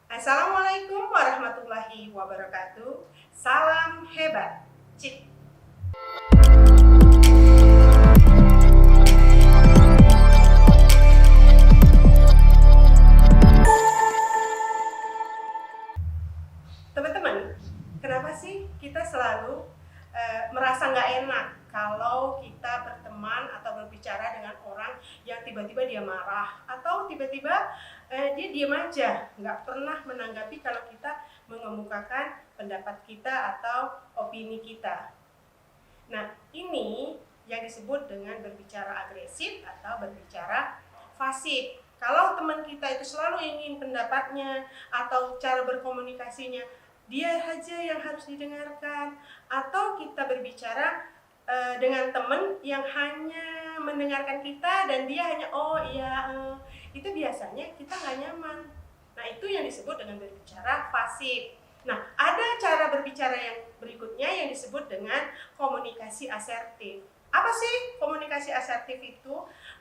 Assalamualaikum warahmatullahi wabarakatuh. Salam hebat. Cik. Teman-teman, kenapa sih kita selalu merasa nggak enak kalau kita berteman atau berbicara dengan orang yang tiba-tiba dia marah atau tiba-tiba dia diam aja, nggak pernah menanggapi kalau kita mengemukakan pendapat kita atau opini kita. Nah, ini yang disebut dengan berbicara agresif atau berbicara fasih. Kalau teman kita itu selalu ingin pendapatnya atau cara berkomunikasinya dia aja yang harus didengarkan, atau kita berbicara dengan teman yang hanya mendengarkan kita dan dia hanya oh iya, itu biasanya kita nggak nyaman. Nah, itu yang disebut dengan berbicara fasih. Nah, ada cara berbicara yang berikutnya yang disebut dengan komunikasi asertif. Apa sih komunikasi asertif itu?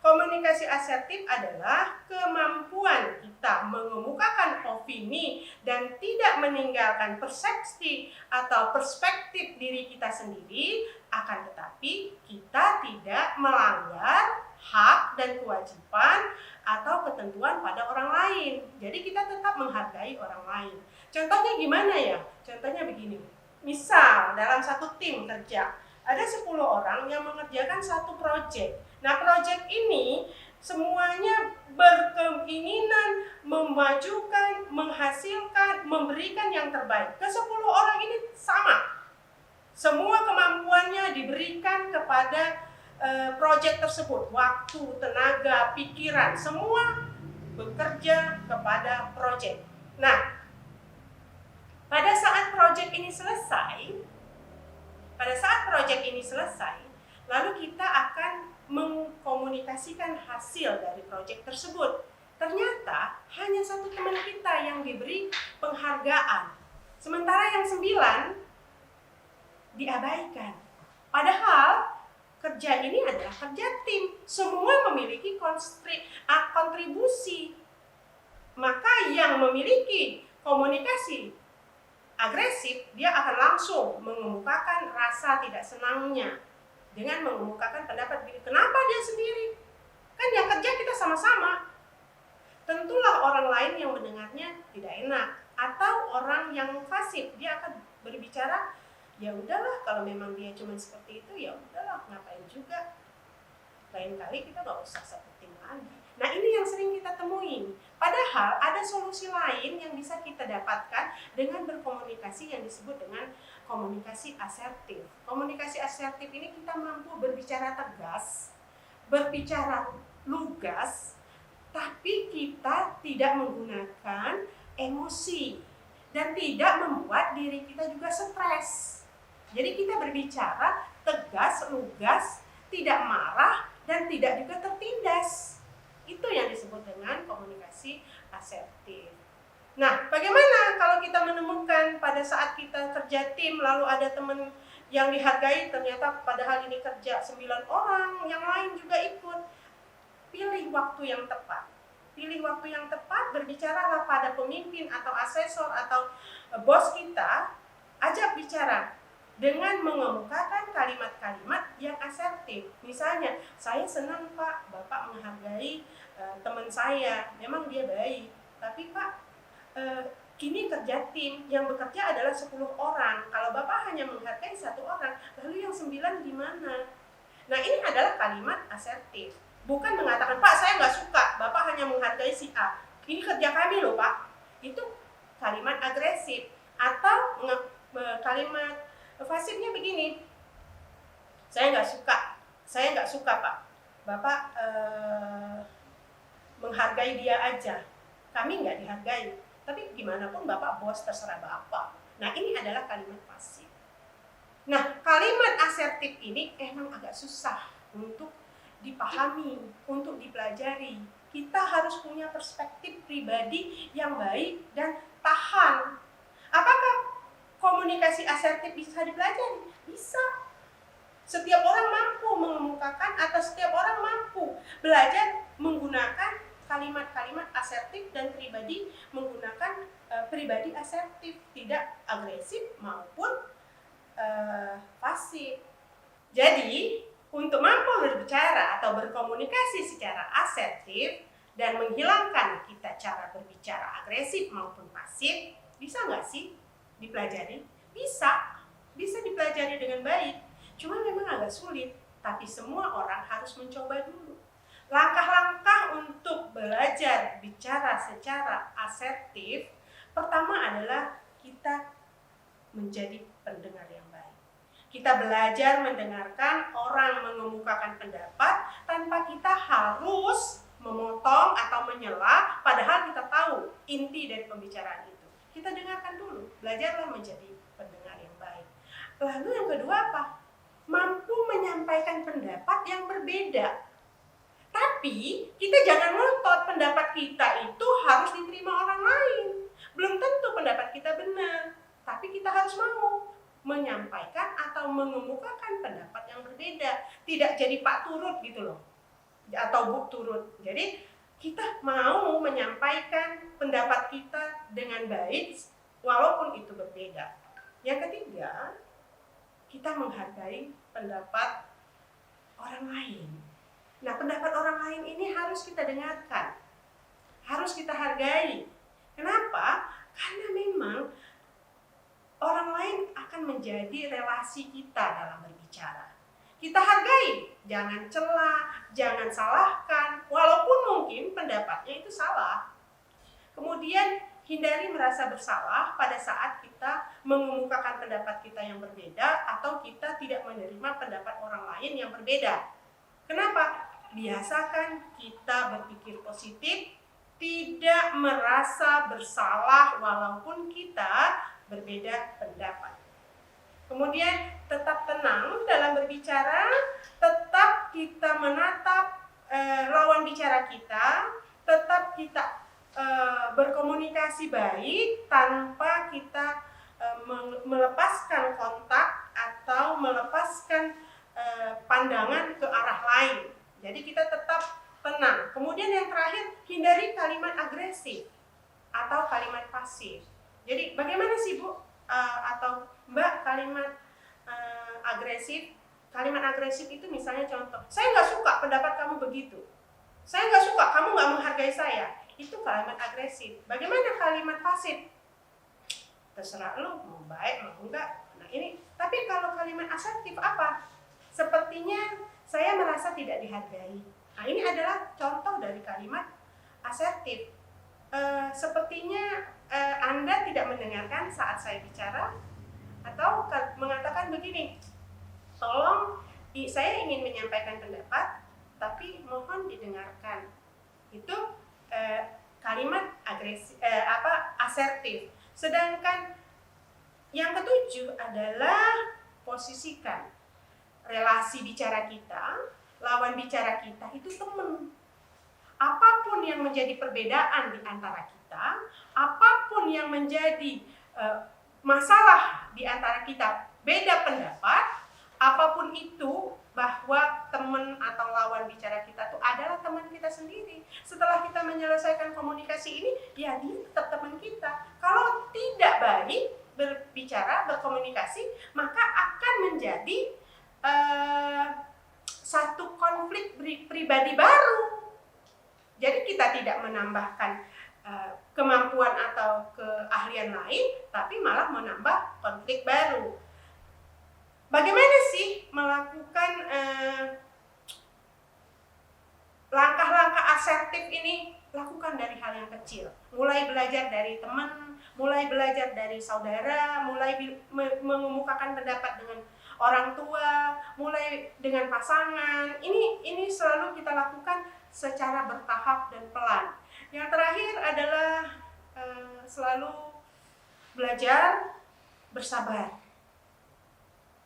Komunikasi asertif adalah kemampuan kita mengemukakan opini dan tidak meninggalkan persepsi atau perspektif diri kita sendiri, akan tetapi kita tidak melanggar hak dan kewajiban atau ketentuan pada orang lain. Jadi kita tetap menghargai orang lain. Contohnya gimana ya? Contohnya begini. Misal dalam satu tim kerja, ada 10 orang yang mengerjakan satu proyek. Nah, proyek ini semuanya berkeinginan memajukan, menghasilkan, memberikan yang terbaik. Ke-10 orang ini sama. Semua kemampuannya diberikan kepada proyek tersebut. Waktu, tenaga, pikiran, semua bekerja kepada proyek. Nah, pada saat proyek ini selesai, lalu kita akan mengkomunikasikan hasil dari proyek tersebut. Ternyata hanya satu teman kita yang diberi penghargaan, sementara yang 9 diabaikan. Padahal kerja ini adalah kerja tim, semua memiliki kontribusi. Maka yang memiliki komunikasi agresif, dia akan langsung mengemukakan rasa tidak senangnya dengan mengemukakan pendapat diri. Kenapa dia sendiri? Kan yang kerja kita sama-sama. Tentulah orang lain yang mendengarnya tidak enak, atau orang yang fasih, dia akan berbicara, ya udahlah kalau memang dia cuma seperti itu, ya udahlah ngapain juga. Lain kali kita nggak usah satu tim lagi. Nah, ini yang sering kita temuin. Padahal ada solusi lain yang bisa kita dapatkan dengan berkomunikasi yang disebut dengan komunikasi asertif. Komunikasi asertif ini kita mampu berbicara tegas, berbicara lugas, tapi kita tidak menggunakan emosi dan tidak membuat diri kita juga stres. Jadi kita berbicara tegas, lugas, tidak marah, dan tidak juga tertindas. Itu yang disebut dengan komunikasi asertif. Nah, bagaimana kalau kita menemukan pada saat kita kerja tim, lalu ada teman yang dihargai, ternyata padahal ini kerja 9 orang, yang lain juga ikut. Pilih waktu yang tepat. Pilih waktu yang tepat, berbicaralah pada pemimpin atau asesor atau bos kita, ajak bicara dengan mengemukakan kalimat-kalimat yang asertif. Misalnya, saya senang Pak, Bapak menghargai teman saya, memang dia baik. Tapi Pak, kini kerja tim, yang bekerja adalah 10 orang. Kalau Bapak hanya menghargai 1 orang, lalu yang 9 gimana? Nah, ini adalah kalimat asertif. Bukan mengatakan, Pak saya nggak suka, Bapak hanya menghargai si A. Ini kerja kami loh Pak. Itu kalimat agresif. Atau kalimat fasihnya begini, saya nggak suka Pak, Bapak menghargai dia aja, kami nggak dihargai. Tapi gimana pun Bapak bos, terserah Bapak. Nah, ini adalah kalimat fasih. Nah, kalimat asertif ini emang agak susah untuk dipahami, untuk dipelajari. Kita harus punya perspektif pribadi yang baik dan tahan. Apakah komunikasi asertif bisa dipelajari? Bisa. Setiap orang mampu mengemukakan atau setiap orang mampu belajar menggunakan kalimat-kalimat asertif dan pribadi, menggunakan pribadi asertif, tidak agresif maupun pasif. Jadi, untuk mampu berbicara atau berkomunikasi secara asertif dan menghilangkan kita cara berbicara agresif maupun pasif, bisa nggak sih dipelajari? Bisa dipelajari dengan baik. Cuma memang agak sulit, tapi semua orang harus mencoba dulu. Langkah-langkah untuk belajar bicara secara asertif, pertama adalah kita menjadi pendengar yang baik. Kita belajar mendengarkan orang mengemukakan pendapat tanpa kita harus memotong atau menyela, padahal kita tahu inti dari pembicaraan itu. Kita dengarkan dulu, belajarlah menjadi pendengar yang baik. Lalu yang kedua apa? Mampu menyampaikan pendapat yang berbeda. Tapi kita jangan ngotot pendapat kita itu harus diterima orang lain. Belum tentu pendapat kita benar, tapi kita harus mau menyampaikan atau mengemukakan pendapat yang berbeda. Tidak jadi Pak Turut gitu loh, atau Bu Turut. Jadi kita mau menyampaikan pendapat kita dengan baik walaupun itu berbeda. Yang ketiga, kita menghargai pendapat orang lain. Nah, pendapat orang lain ini harus kita dengarkan, harus kita hargai. Kenapa? Karena memang orang lain akan menjadi relasi kita dalam berbicara. Kita hargai, jangan cela, jangan salahkan, walaupun mungkin pendapatnya itu salah. Kemudian hindari merasa bersalah pada saat kita mengemukakan pendapat kita yang berbeda atau kita tidak menerima pendapat orang lain yang berbeda. Kenapa? Biasakan kita berpikir positif, tidak merasa bersalah walaupun kita berbeda pendapat. Kemudian tetap tenang dalam berbicara, tetap kita menatap lawan bicara kita, tetap kita berkomunikasi baik tanpa kita melepaskan kontak atau melepaskan pandangan ke arah lain. Jadi kita tetap tenang. Kemudian yang terakhir, hindari kalimat agresif atau kalimat pasif. Jadi bagaimana sih Bu atau Mbak kalimat agresif? Kalimat agresif itu misalnya contoh, saya nggak suka pendapat kamu begitu. Saya nggak suka, kamu nggak menghargai saya. Itu kalimat agresif. Bagaimana kalimat pasif? Terserah lu, mau baik, mau enggak. Nah ini, tapi kalau kalimat asertif apa? Sepertinya saya merasa tidak dihargai. Nah ini adalah contoh dari kalimat asertif. Sepertinya Anda tidak mendengarkan saat saya bicara, atau mengatakan begini, tolong saya ingin menyampaikan pendapat, tapi mohon didengarkan. Itu kalimat agresif, asertif. Sedangkan yang ketujuh adalah posisikan relasi bicara kita, lawan bicara kita itu teman. Apapun yang menjadi perbedaan di antara kita, apapun yang menjadi masalah di antara kita, beda pendapat, apapun itu, bahwa teman atau lawan bicara kita itu adalah teman kita sendiri. Setelah kita menyelesaikan komunikasi ini, ya dia tetap teman kita. Kalau tidak baik berbicara, berkomunikasi, maka akan menjadi satu konflik pribadi baru. Jadi kita tidak menambahkan kemampuan atau keahlian lain, tapi malah menambah konflik baru. Bagaimana sih melakukan langkah-langkah asertif ini? Lakukan dari hal yang kecil. Mulai belajar dari teman, mulai belajar dari saudara, mulai mengemukakan pendapat dengan orang tua, mulai dengan pasangan. Ini selalu kita lakukan secara bertahap dan pelan. Yang terakhir adalah selalu belajar bersabar.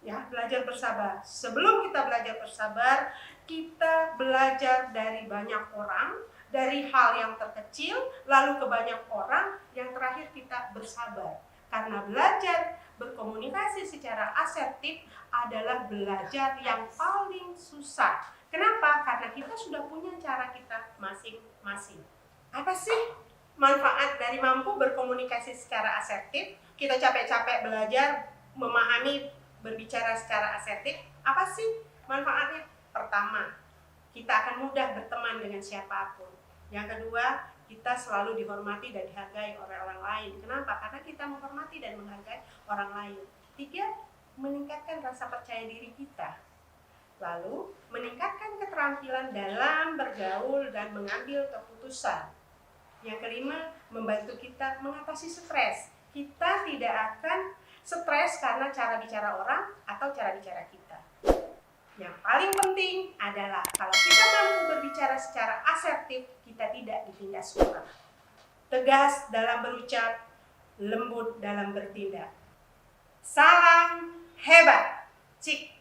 Ya, belajar bersabar. Sebelum kita belajar bersabar, kita belajar dari banyak orang, dari hal yang terkecil, lalu ke banyak orang, yang terakhir kita bersabar. Karena belajar berkomunikasi secara asertif adalah belajar yang paling susah. Kenapa? Karena kita sudah punya cara kita masing-masing. Apa sih manfaat dari mampu berkomunikasi secara asertif. Kita capek-capek belajar memahami berbicara secara asertif. Apa sih manfaatnya? Pertama, kita akan mudah berteman dengan siapapun. Yang kedua, kita selalu dihormati dan dihargai oleh orang lain. Kenapa? Karena kita menghormati dan menghargai orang lain. Tiga, meningkatkan rasa percaya diri kita. Lalu, meningkatkan keterampilan dalam bergaul dan mengambil keputusan. Yang kelima, membantu kita mengatasi stres. Kita tidak akan stres karena cara bicara orang atau cara bicara kita. Yang paling penting adalah kalau kita mampu berbicara secara asertif, kita tidak ditindas orang. Tegas dalam berucap, lembut dalam bertindak. Salam hebat, Cik.